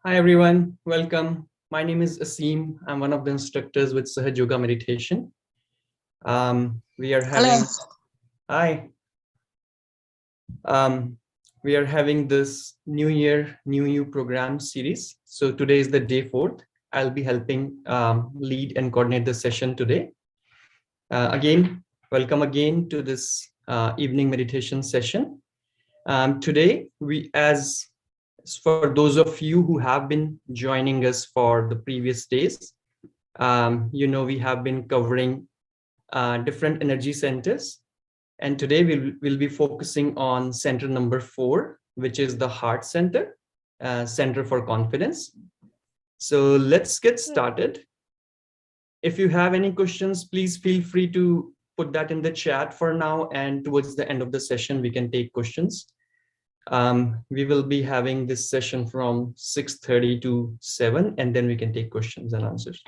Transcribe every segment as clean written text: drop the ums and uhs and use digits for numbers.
Hi everyone, welcome. My name is Asim. I'm one of the instructors with Sahaja Yoga meditation. We are Hello. having hi. Um, we are having this New Year, New You program series. So today is the day fourth. I'll be helping lead and coordinate the session today. Again, welcome again to this evening meditation session. Today, as for those of you who have been joining us for the previous days, we have been covering different energy centers. And today we'll be focusing on center number 4, which is the heart center, center for confidence. So let's get started. If you have any questions, please feel free to put that in the chat for now. And towards the end of the session, we can take questions. We will be having this session from 6:30 to 7, and then we can take questions and answers.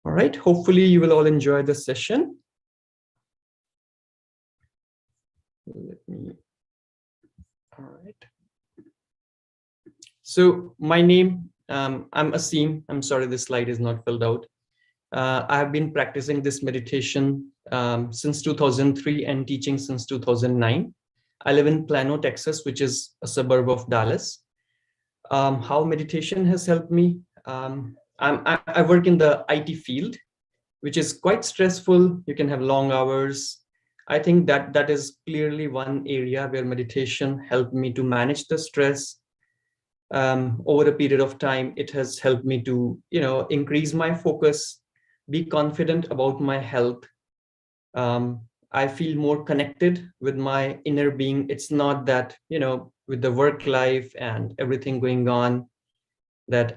All right, hopefully you will all enjoy the session. All right. So my name, I'm Asim. I'm sorry, this slide is not filled out. I have been practicing this meditation since 2003 and teaching since 2009. I live in Plano, Texas, which is a suburb of Dallas. How meditation has helped me? I work in the IT field, which is quite stressful. You can have long hours. I think that is clearly one area where meditation helped me to manage the stress. Over a period of time, it has helped me to, increase my focus, be confident about my health. I feel more connected with my inner being. It's not that, with the work life and everything going on, that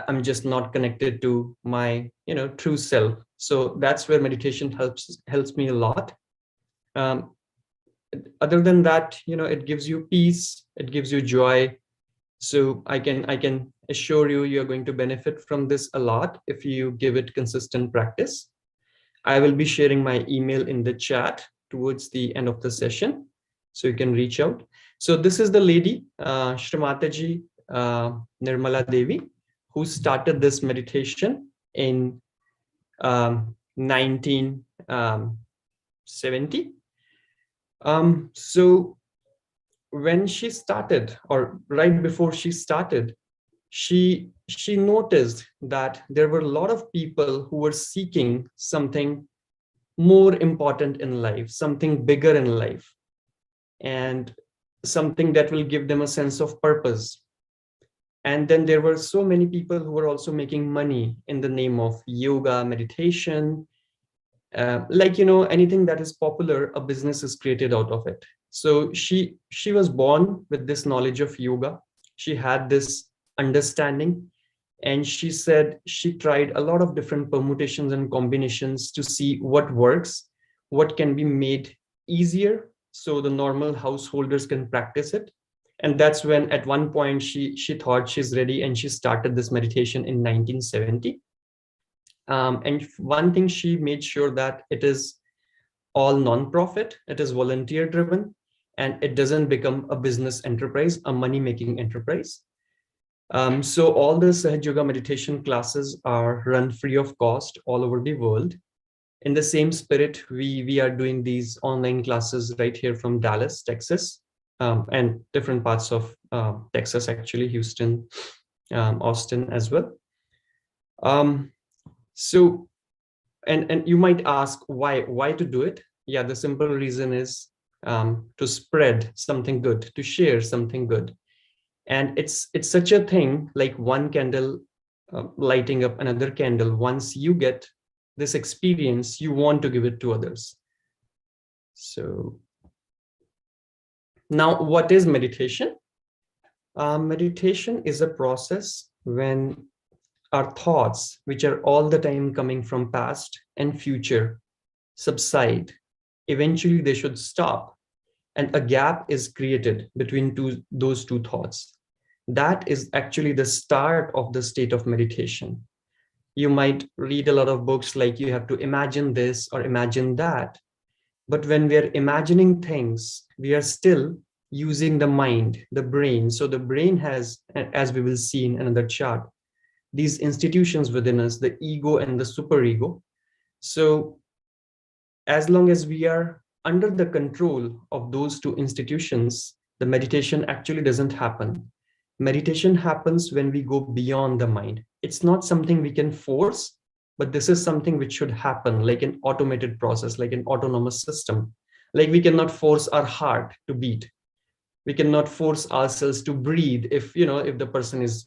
I'm just not connected to my, true self. So that's where meditation helps me a lot. Um, Other than that, it gives you peace, it gives you joy. So I can assure you, you're going to benefit from this a lot if you give it consistent practice. I will be sharing my email in the chat towards the end of the session, so you can reach out. So this is the lady, Shrimataji Nirmala Devi, who started this meditation in 1970. So when she started, or right before she started, she noticed that there were a lot of people who were seeking something more important in life, something bigger in life, and something that will give them a sense of purpose. And then there were so many people who were also making money in the name of yoga, meditation, anything that is popular, a business is created out of it. So she was born with this knowledge of yoga. She had this understanding, and she said she tried a lot of different permutations and combinations to see what works, what can be made easier so the normal householders can practice it. And that's when at one point she thought she's ready, and she started this meditation in 1970. And one thing, she made sure that it is all non-profit, it is volunteer driven, and it doesn't become a business enterprise, a money-making enterprise. So all the Sahaja Yoga meditation classes are run free of cost all over the world. In the same spirit, we are doing these online classes right here from Dallas, Texas, and different parts of Texas, actually, Houston, Austin as well. So, and you might ask why to do it? Yeah, the simple reason is to spread something good, to share something good. And it's such a thing, like one candle lighting up another candle. Once you get this experience, you want to give it to others. So now, what is meditation? Meditation is a process when our thoughts, which are all the time coming from past and future, subside. Eventually they should stop, and a gap is created between those two thoughts. That is actually the start of the state of meditation. You might read a lot of books like you have to imagine this or imagine that. But when we are imagining things, we are still using the mind, the brain. So the brain has, as we will see in another chart, these institutions within us, the ego and the superego. So as long as we are under the control of those two institutions, the meditation actually doesn't happen. Meditation happens when we go beyond the mind. It's not something we can force, but this is something which should happen like an automated process, like an autonomous system. Like we cannot force our heart to beat. We cannot force ourselves to breathe if, if the person is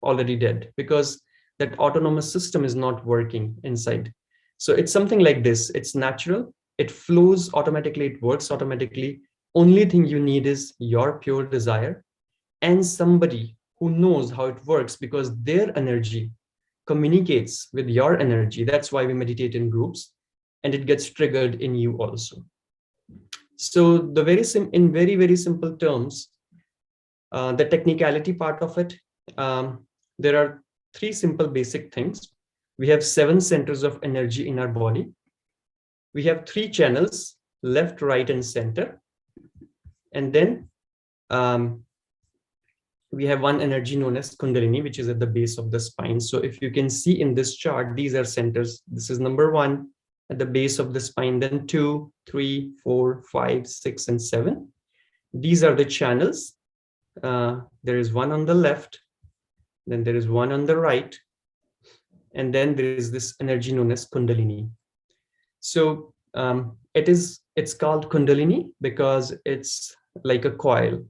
already dead, because that autonomous system is not working inside. So it's something like this. It's natural. It flows automatically. It works automatically. Only thing you need is your pure desire and somebody who knows how it works, because their energy communicates with your energy. That's why we meditate in groups, and it gets triggered in you also. So the in very, very simple terms, the technicality part of it, there are three simple basic things. We have 7 centers of energy in our body. We have 3 channels, left, right, and center. And then we have one energy known as Kundalini, which is at the base of the spine. So if you can see in this chart, these are centers. This is number 1 at the base of the spine, then 2, 3, 4, 5, 6, and 7. These are the channels. There is one on the left, then there is one on the right, and then there is this energy known as Kundalini. So it's called Kundalini because it's like a coil.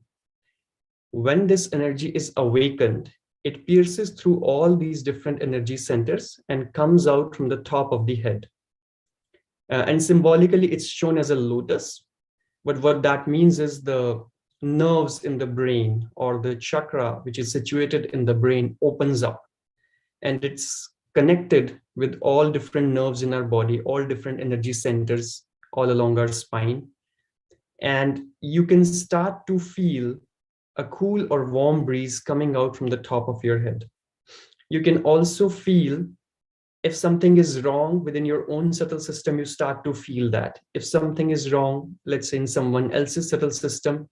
When this energy is awakened, it pierces through all these different energy centers and comes out from the top of the head. And symbolically, it's shown as a lotus. But what that means is the nerves in the brain, or the chakra, which is situated in the brain, opens up. And it's connected with all different nerves in our body, all different energy centers all along our spine. And you can start to feel a cool or warm breeze coming out from the top of your head. You can also feel if something is wrong within your own subtle system, you start to feel that. If something is wrong, let's say in someone else's subtle system,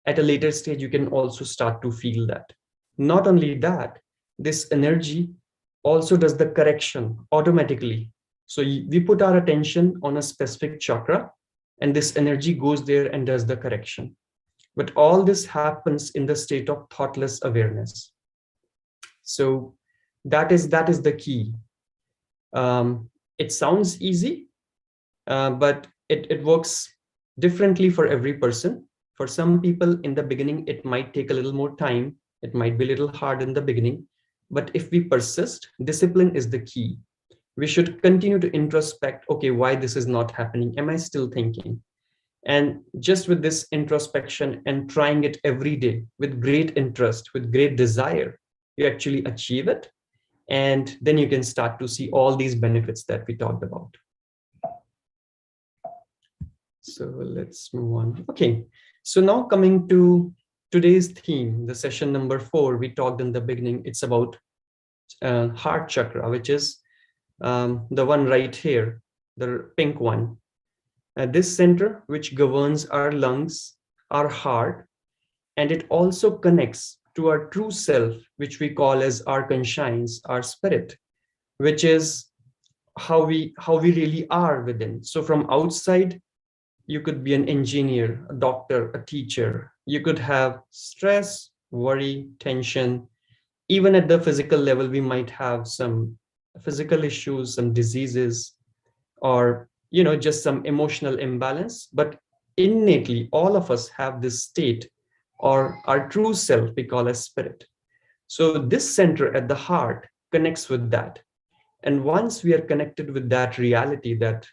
at a later stage, you can also start to feel that. Not only that, this energy also does the correction automatically. So we put our attention on a specific chakra, and this energy goes there and does the correction. But all this happens in the state of thoughtless awareness. So that is the key. It sounds easy, but it works differently for every person. For some people in the beginning, it might take a little more time. It might be a little hard in the beginning. But if we persist, discipline is the key. We should continue to introspect, okay, why this is not happening? Am I still thinking? And just with this introspection and trying it every day with great interest, with great desire, you actually achieve it. And then you can start to see all these benefits that we talked about. So let's move on. Okay, so now coming to today's theme, the session number 4, we talked in the beginning, it's about heart chakra, which is the one right here, the pink one. This center, which governs our lungs, our heart, and it also connects to our true self, which we call as our conscience, our spirit, which is how we really are within. So from outside, you could be an engineer, a doctor, a teacher. You could have stress, worry, tension. Even at the physical level, we might have some physical issues, some diseases, or just some emotional imbalance. But innately, all of us have this state, or our true self we call as spirit. So this center at the heart connects with that. And once we are connected with that reality that,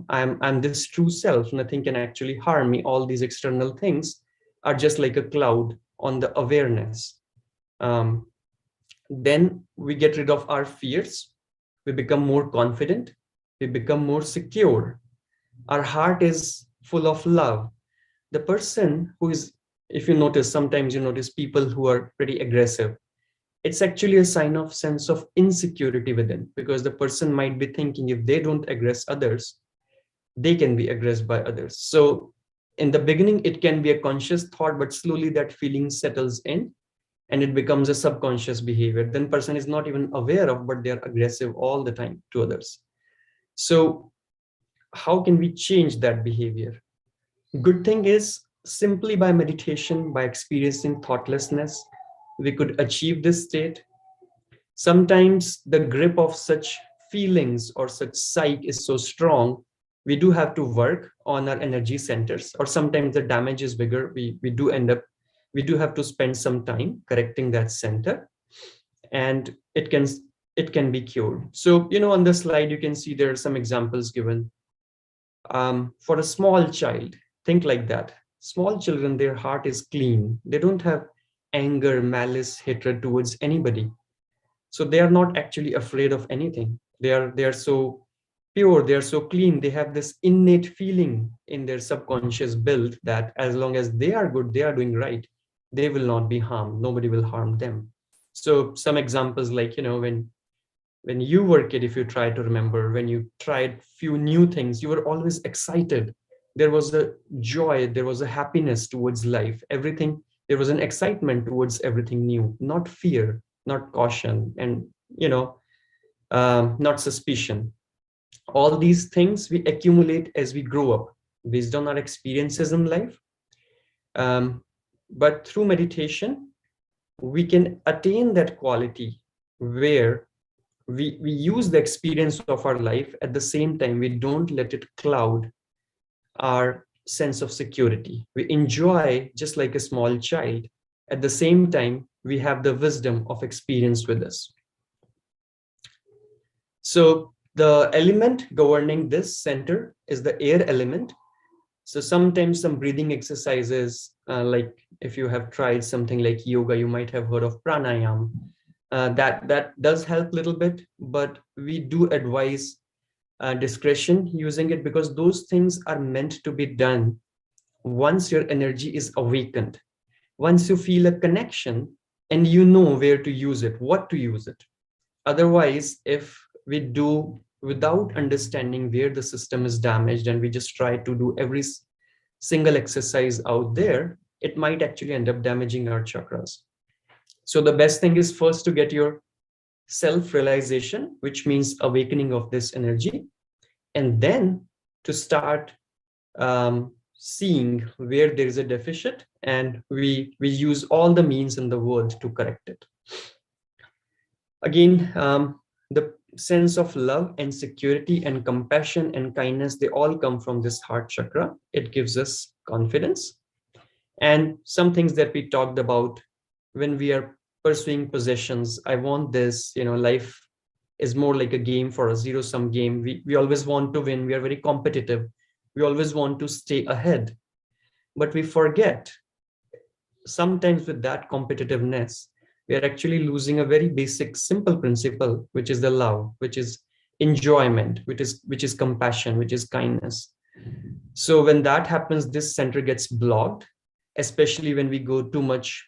I'm this true self, nothing can actually harm me, all these external things are just like a cloud on the awareness. Then we get rid of our fears. We become more confident. We become more secure. Our heart is full of love. The person who is, if you notice, sometimes you notice people who are pretty aggressive. It's actually a sign of sense of insecurity within, because the person might be thinking if they don't aggress others, they can be aggressed by others. So In the beginning, it can be a conscious thought, but slowly that feeling settles in and it becomes a subconscious behavior. Then person is not even aware of, but they're aggressive all the time to others. So how can we change that behavior? Good thing is, simply by meditation, by experiencing thoughtlessness, we could achieve this state. Sometimes the grip of such feelings or such psyche is so strong, we do have to work on our energy centers, or sometimes the damage is bigger. We do have to spend some time correcting that center, and it can be cured. So, on the slide, you can see there are some examples given. For a small child, think like that. Small children, their heart is clean. They don't have anger, malice, hatred towards anybody. So they are not actually afraid of anything. They are so pure, they are so clean. They have this innate feeling in their subconscious build that as long as they are good, they are doing right, they will not be harmed. Nobody will harm them. So some examples, like, when you were a kid, if you try to remember, when you tried few new things, you were always excited. There was a joy, there was a happiness towards life, everything. There was an excitement towards everything new, not fear, not caution, and not suspicion. All these things we accumulate as we grow up based on our experiences in life. But through meditation, we can attain that quality where we use the experience of our life. At the same time, we don't let it cloud our sense of security. We enjoy just like a small child. At the same time, we have the wisdom of experience with us. So the element governing this center is the air element. So sometimes some breathing exercises, like if you have tried something like yoga, you might have heard of pranayam. That does help a little bit, but we do advise discretion using it, because those things are meant to be done once your energy is awakened, once you feel a connection and you know where to use it, what to use it. Otherwise, if we do without understanding where the system is damaged and we just try to do every single exercise out there, it might actually end up damaging our chakras. So the best thing is first to get your self-realization, which means awakening of this energy, and then to start seeing where there is a deficit, and we use all the means in the world to correct it. Again, the sense of love and security and compassion and kindness, they all come from this heart chakra. It gives us confidence. And some things that we talked about when we are pursuing possessions, I want this, life is more like a game for a zero-sum game. We always want to win. We are very competitive. We always want to stay ahead. But we forget sometimes with that competitiveness, we are actually losing a very basic, simple principle, which is the love, which is enjoyment, which is compassion, which is kindness. So when that happens, this center gets blocked, especially when we go too much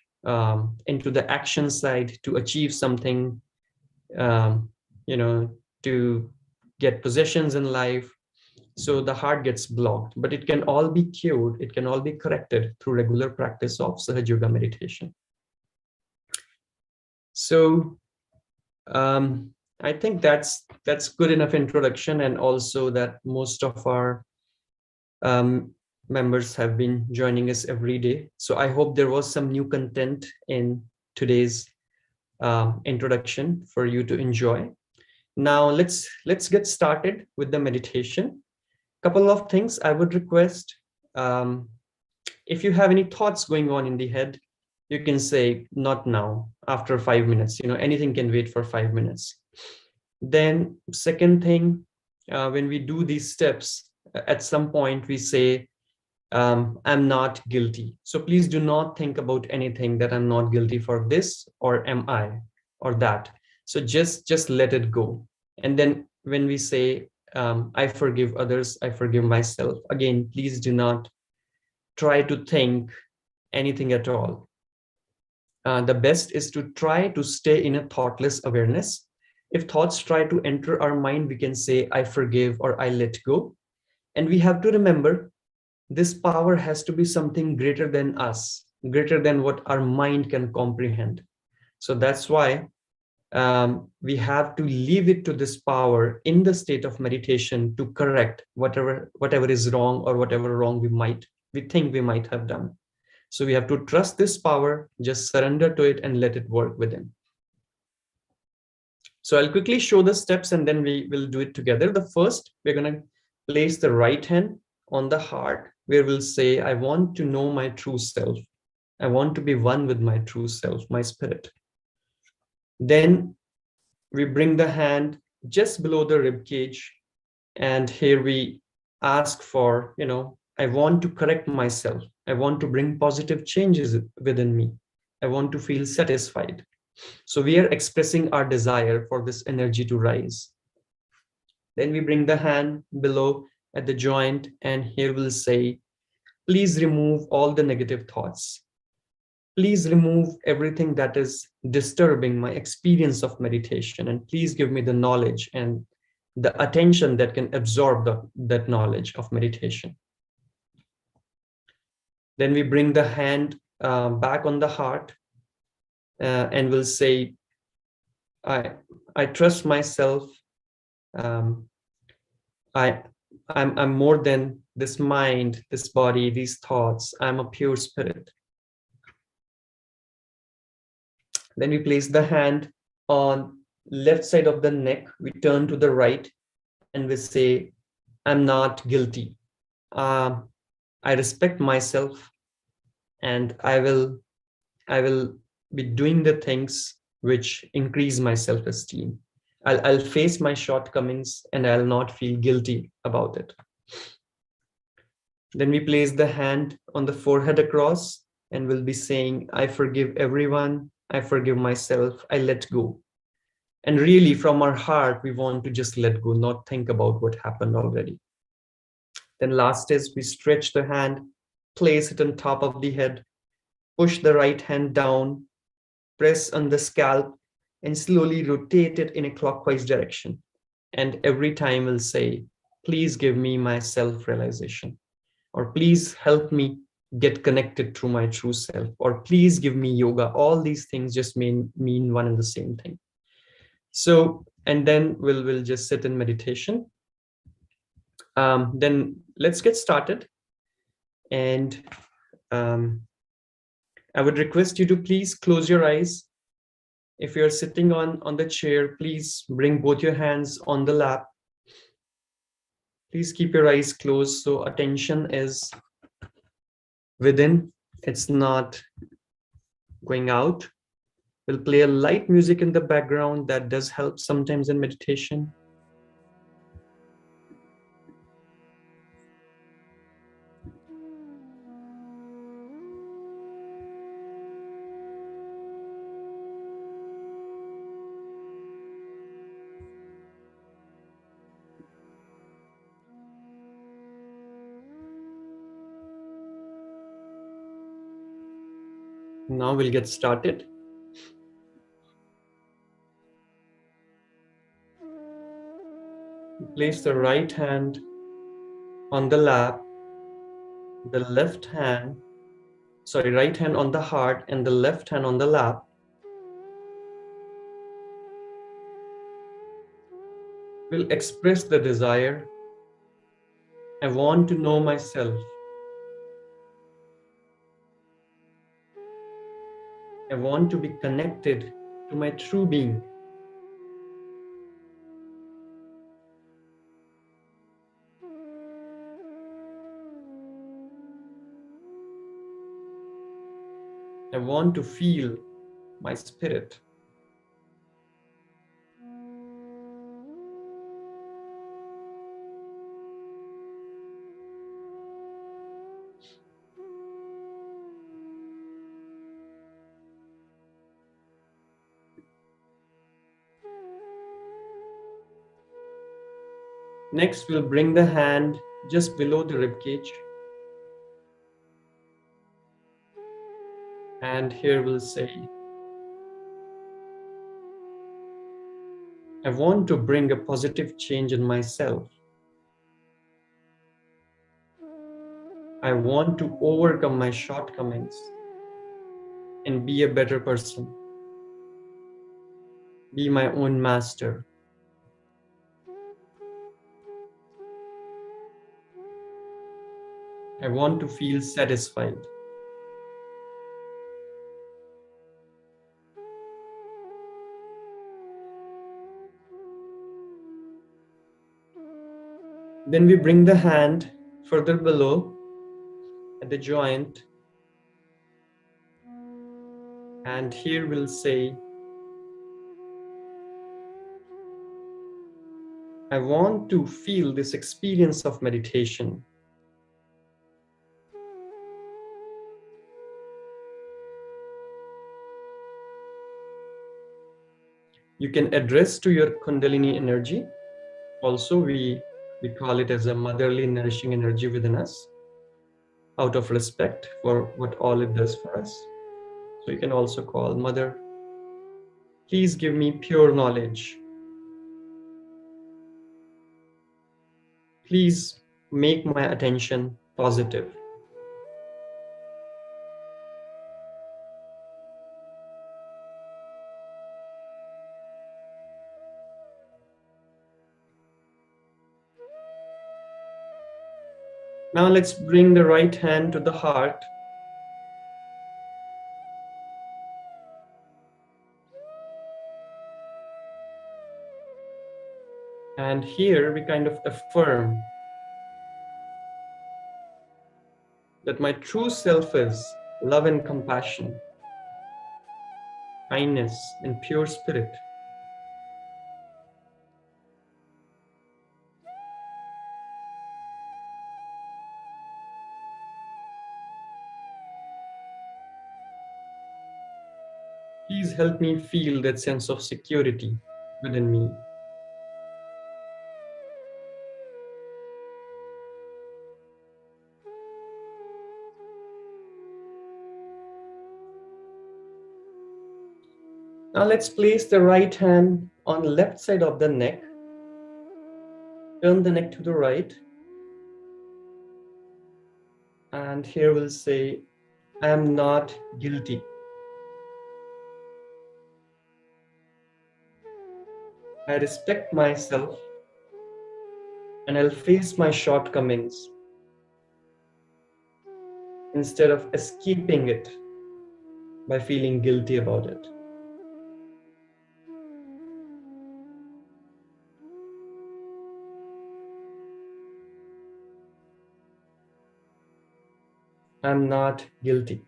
into the action side to achieve something, to get possessions in life. So the heart gets blocked, but it can all be cured. It can all be corrected through regular practice of Sahaja Yoga meditation. So I think that's good enough introduction, and also that most of our members have been joining us every day. So I hope there was some new content in today's introduction for you to enjoy. Now let's get started with the meditation. Couple of things I would request. If you have any thoughts going on in the head, you can say not now, after 5 minutes. Anything can wait for 5 minutes. Then second thing, when we do these steps, at some point we say, I'm not guilty. So please do not think about anything that I'm not guilty for this, or am I, or that. So just let it go. And then when we say, I forgive others, I forgive myself, again, please do not try to think anything at all. The best is to try to stay in a thoughtless awareness. If thoughts try to enter our mind, we can say, I forgive, or I let go. And we have to remember, this power has to be something greater than us, greater than what our mind can comprehend. So that's why we have to leave it to this power in the state of meditation to correct whatever is wrong, or whatever wrong we think we might have done. So we have to trust this power, just surrender to it and let it work within. So I'll quickly show the steps and then we will do it together. The first, we're going to place the right hand on the heart, where we'll say, I want to know my true self. I want to be one with my true self, my spirit. Then we bring the hand just below the rib cage, and here we ask for, I want to correct myself. I want to bring positive changes within me. I want to feel satisfied. So we are expressing our desire for this energy to rise. Then we bring the hand below at the joint, and here we'll say, please remove all the negative thoughts. Please remove everything that is disturbing my experience of meditation, and please give me the knowledge and the attention that can absorb that knowledge of meditation. Then we bring the hand back on the heart, and we'll say, I trust myself. I'm more than this mind, this body, these thoughts. I'm a pure spirit. Then we place the hand on left side of the neck. We turn to the right and we say, I'm not guilty. I respect myself, and I will be doing the things which increase my self-esteem. I'll face my shortcomings and I'll not feel guilty about it. Then we place the hand on the forehead across, and we'll be saying, I forgive everyone. I forgive myself. I let go. And really, from our heart, we want to just let go, not think about what happened already. Then last is we stretch the hand, place it on top of the head, push the right hand down, press on the scalp, and slowly rotate it in a clockwise direction. And every time we'll say, please give me my self-realization, or please help me get connected through my true self, or please give me yoga. All these things just mean one and the same thing. So, and then we'll just sit in meditation. Then let's get started. And I would request you to please close your eyes. If you're sitting on the chair, please bring both your hands on the lap. Please keep your eyes closed so attention is within, it's not going out. We'll play a light music in the background that does help sometimes in meditation. Now we'll get started. Place the right hand on the lap, the left hand, right hand on the heart and the left hand on the lap. We'll express the desire. I want to know myself. I want to be connected to my true being. I want to feel my spirit. Next, we'll bring the hand just below the ribcage. And here we'll say, I want to bring a positive change in myself. I want to overcome my shortcomings and be a better person. Be my own master. I want to feel satisfied. Then we bring the hand further below at the joint. And here we'll say, I want to feel this experience of meditation. You can address to your Kundalini energy. Also, we call it as a motherly nourishing energy within us, out of respect for what all it does for us. So you can also call Mother, please give me pure knowledge. Please make my attention positive. Now let's bring the right hand to the heart. And here we kind of affirm that my true self is love and compassion, kindness and pure spirit. Please help me feel that sense of security within me. Now let's place the right hand on the left side of the neck. Turn the neck to the right. And here we'll say, I am not guilty. I respect myself and I'll face my shortcomings instead of escaping it by feeling guilty about it. I'm not guilty.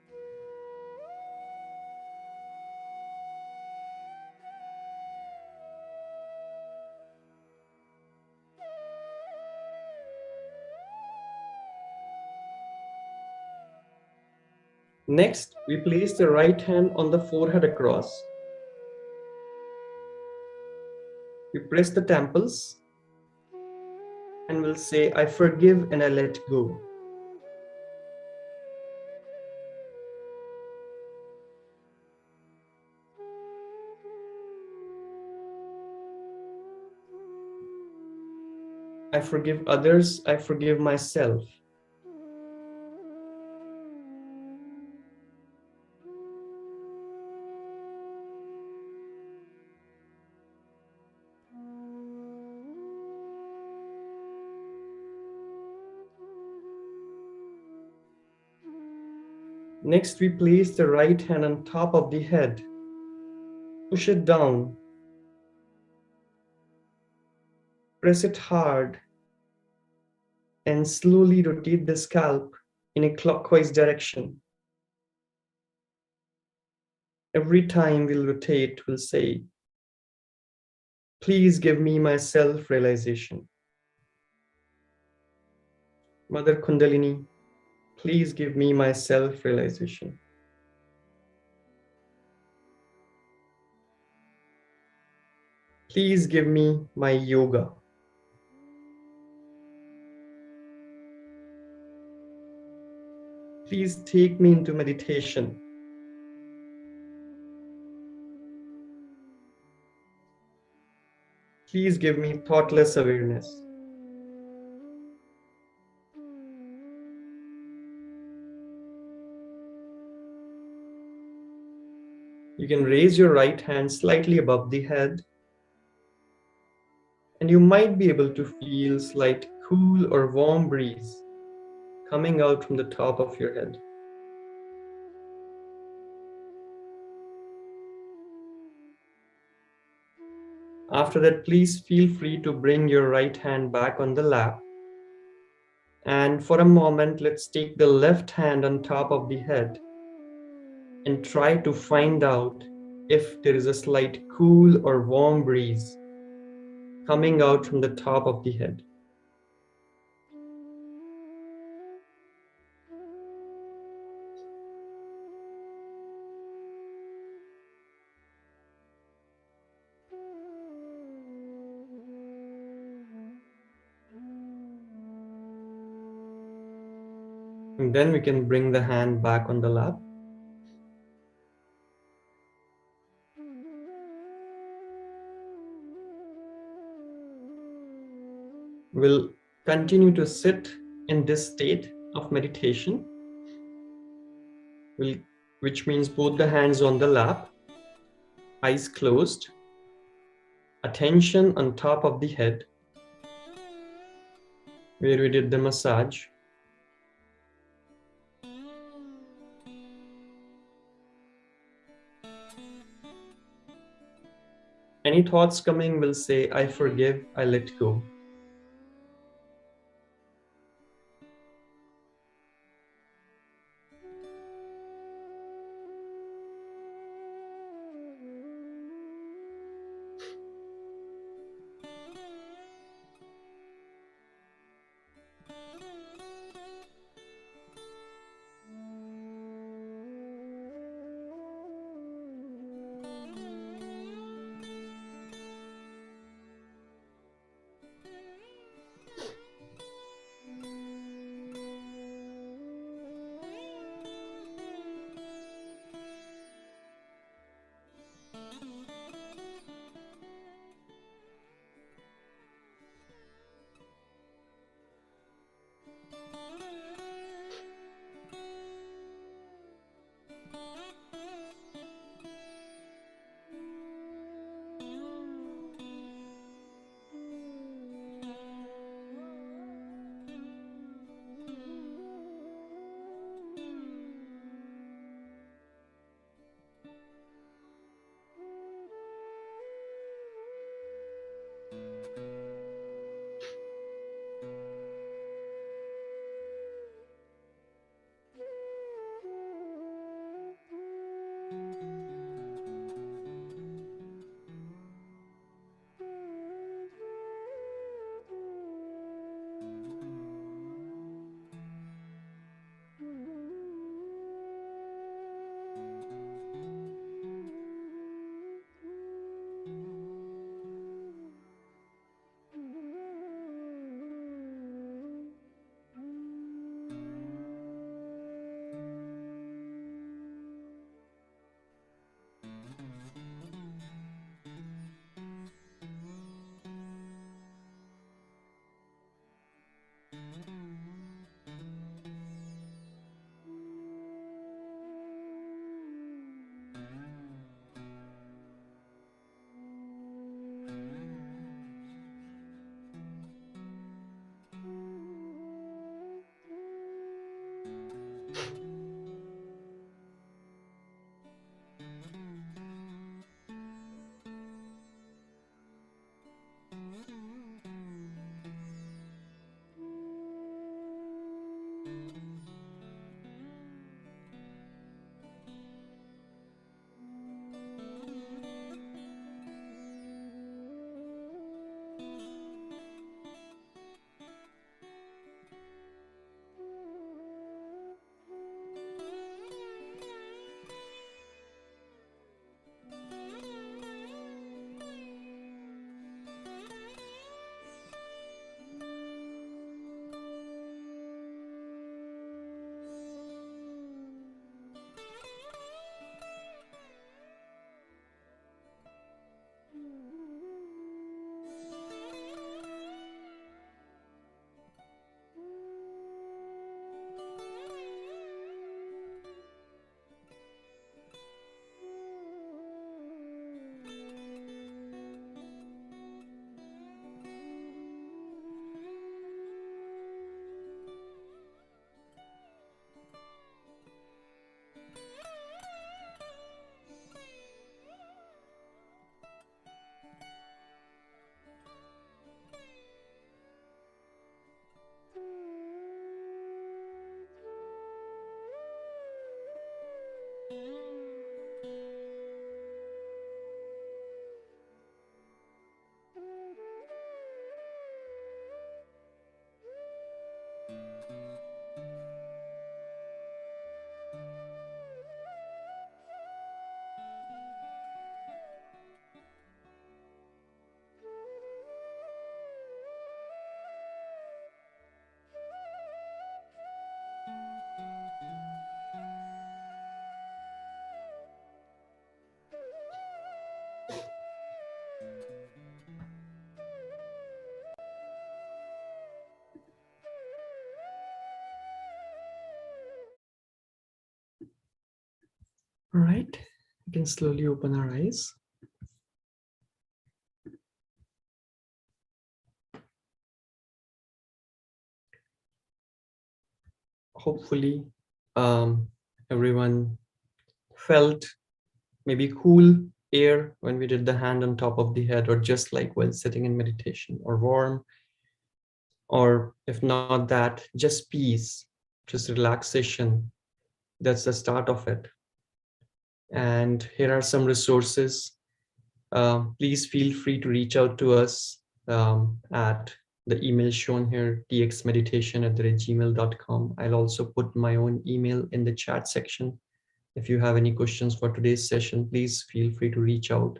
Next, we place the right hand on the forehead across. We press the temples and we'll say, I forgive and I let go. I forgive others, I forgive myself. Next, we place the right hand on top of the head. Push it down. Press it hard. And slowly rotate the scalp in a clockwise direction. Every time we'll rotate, we'll say, please give me my self-realization. Mother Kundalini, please give me my self-realization. Please give me my yoga. Please take me into meditation. Please give me thoughtless awareness. You can raise your right hand slightly above the head, and you might be able to feel slight cool or warm breeze coming out from the top of your head. After that, please feel free to bring your right hand back on the lap. And for a moment, let's take the left hand on top of the head and try to find out if there is a slight cool or warm breeze coming out from the top of the head. And then we can bring the hand back on the lap. We'll continue to sit in this state of meditation, which means both the hands on the lap, eyes closed, attention on top of the head, where we did the massage. Any thoughts coming will say, I forgive, I let go. All right, we can slowly open our eyes. Hopefully, everyone felt maybe cool air when we did the hand on top of the head, or just like while sitting in meditation, or warm, or if not that, just peace, just relaxation. That's the start of it. And here are some resources. Please feel free to reach out to us at the email shown here, txmeditation@gmail.com. I'll also put my own email in the chat section. If you have any questions for today's session, please feel free to reach out.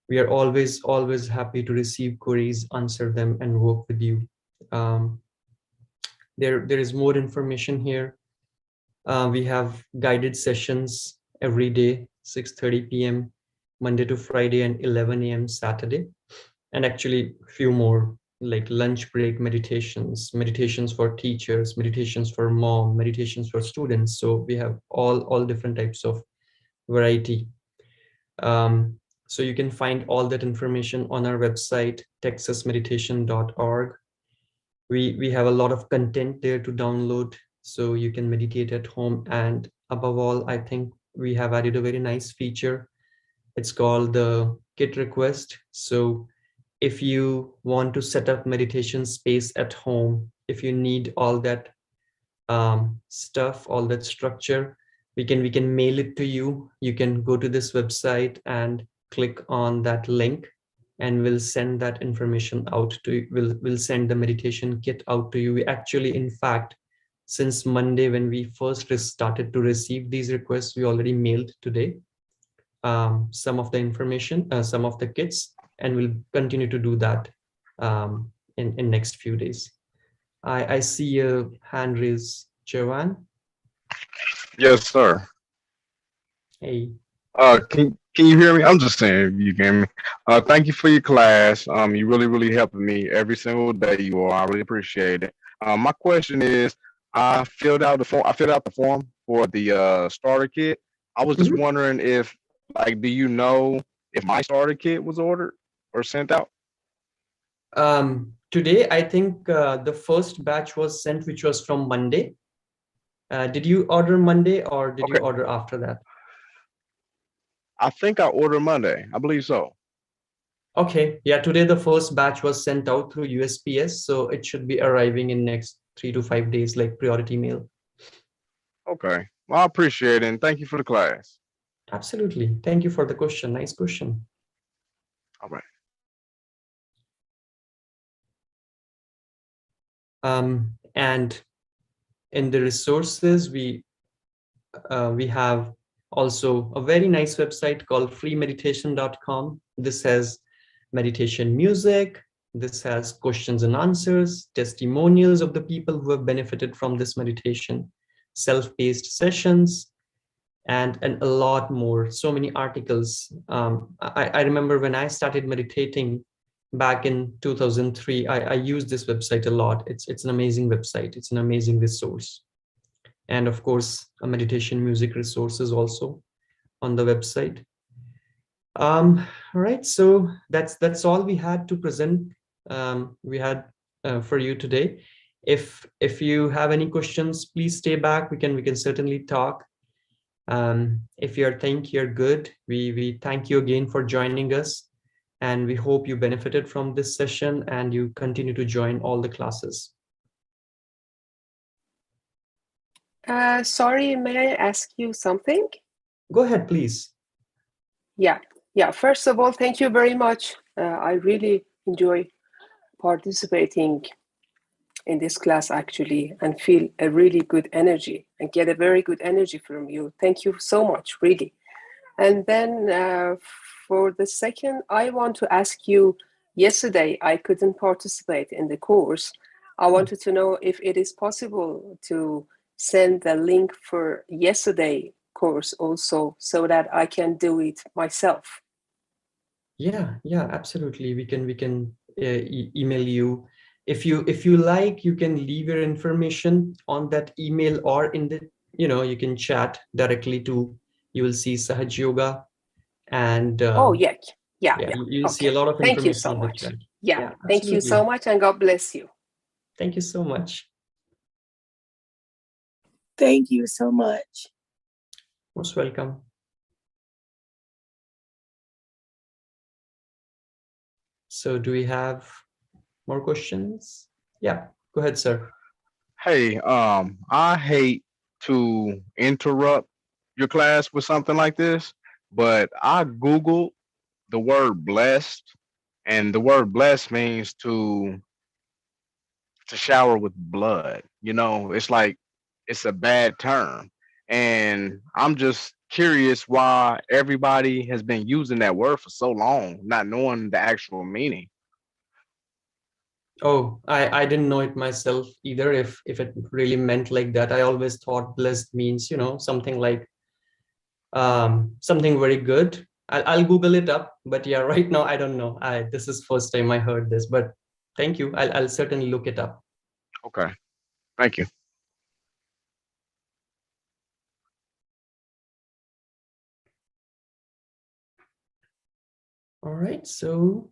We are always happy to receive queries, answer them, and work with you. There is more information here. We have guided sessions every day, 6:30 p.m. Monday to Friday, and 11 a.m. Saturday. And actually a few more, like lunch break meditations, meditations for teachers, meditations for mom, meditations for students. So we have all different types of variety. So you can find all that information on our website, texasmeditation.org. We have a lot of content there to download, so you can meditate at home. And above all, I think we have added a very nice feature. It's called the Kit Request. So if you want to set up meditation space at home, if you need all that stuff, all that structure, we can mail it to you. You can go to this website and click on that link, and we'll send that information out to you. We'll send the meditation kit out to you. We actually, in fact, since Monday, when we first started to receive these requests, we already mailed today some of the information, some of the kits, and we'll continue to do that in next few days. I see a hand raise, Joanne. Yes, sir. Hey. Can you hear me? I'm just saying you can hear me. Thank you for your class. You really helping me every single day. You are. I really appreciate it. My question is, I filled out the form. I filled out the form for the starter kit. I was just wondering if, like, do you know if my starter kit was ordered or sent out? Today, I think the first batch was sent, which was from Monday. Did you order Monday, or did you order after that? I think I ordered Monday. I believe so. Okay. Yeah, today the first batch was sent out through USPS, so it should be arriving in next 3 to 5 days, like priority mail. Okay. Well, I appreciate it, and thank you for the class. Absolutely. Thank you for the question. Nice question. All right. And in the resources, we have also a very nice website called freemeditation.com. This has meditation music. This has questions and answers, testimonials of the people who have benefited from this meditation, self-paced sessions, and a lot more. So many articles. I remember when I started meditating back in 2003, I used this website a lot. It's an amazing website. It's an amazing resource. And of course, a meditation music resources also on the website. All right, so that's all we had to present. We had for you today. If you have any questions, please stay back. We can certainly talk. If you're good, we thank you again for joining us, and we hope you benefited from this session and you continue to join all the classes. Sorry, may I ask you something? Go ahead, please. Yeah. First of all, thank you very much. I really enjoy participating in this class, actually, and feel a really good energy and get a very good energy from you. Thank you so much, really. And then for the second, I want to ask you, yesterday I couldn't participate in the course. I wanted to know if it is possible to send the link for yesterday course also, so that I can do it myself. Yeah, absolutely. We can email you. If you like, you can leave your information on that email, or in the, you can chat directly to, you will see Sahaja Yoga, and Oh, yeah. Yeah. you'll see a Okay. lot of Thank you information so in the much. chat. Yeah. Thank you so Absolutely. much, and God bless you. Thank you so much. Thank you so much. Most welcome. So do we have more questions? Yeah, go ahead, sir. Hey, I hate to interrupt your class with something like this, but I Googled the word blessed, and the word blessed means to shower with blood. It's like it's a bad term. And I'm just curious why everybody has been using that word for so long, not knowing the actual meaning. Oh, I didn't know it myself either, if it really meant like that. I always thought blessed means, something like something very good. I'll Google it up, but yeah, right now I don't know. This is first time I heard this, but thank you. I'll certainly look it up. Okay. Thank you. All right, so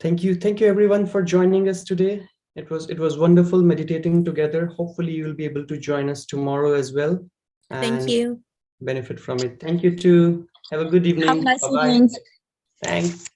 thank you everyone for joining us today. It was wonderful meditating together. Hopefully you'll be able to join us tomorrow as well. Thank you. Benefit from it. Thank you too. Have a good evening. Have a nice Bye-bye. evening. Thanks.